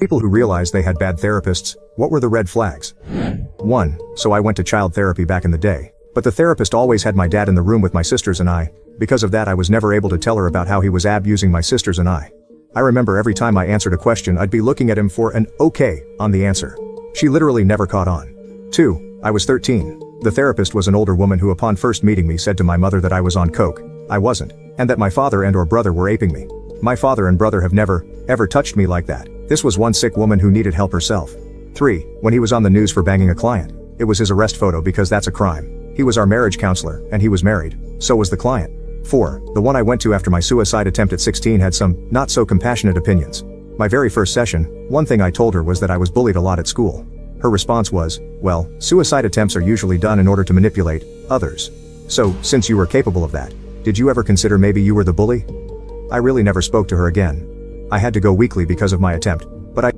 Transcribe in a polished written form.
People who realized they had bad therapists, what were the red flags? 1. So I went to child therapy back in the day. But the therapist always had my dad in the room with my sisters and I. Because of that, I was never able to tell her about how he was abusing my sisters and I. I remember every time I answered a question, I'd be looking at him for an okay on the answer. She literally never caught on. 2. I was 13. The therapist was an older woman who upon first meeting me said to my mother that I was on coke. I wasn't. And that my father and or brother were aping me. My father and brother have never, ever touched me like that. This was one sick woman who needed help herself. 3. When he was on the news for banging a client. It was his arrest photo because that's a crime. He was our marriage counselor, and he was married. So was the client. 4. The one I went to after my suicide attempt at 16 had some, not so compassionate opinions. My very first session, one thing I told her was that I was bullied a lot at school. Her response was, well, suicide attempts are usually done in order to manipulate others. So, since you were capable of that, did you ever consider maybe you were the bully? I really never spoke to her again. I had to go weekly because of my attempt.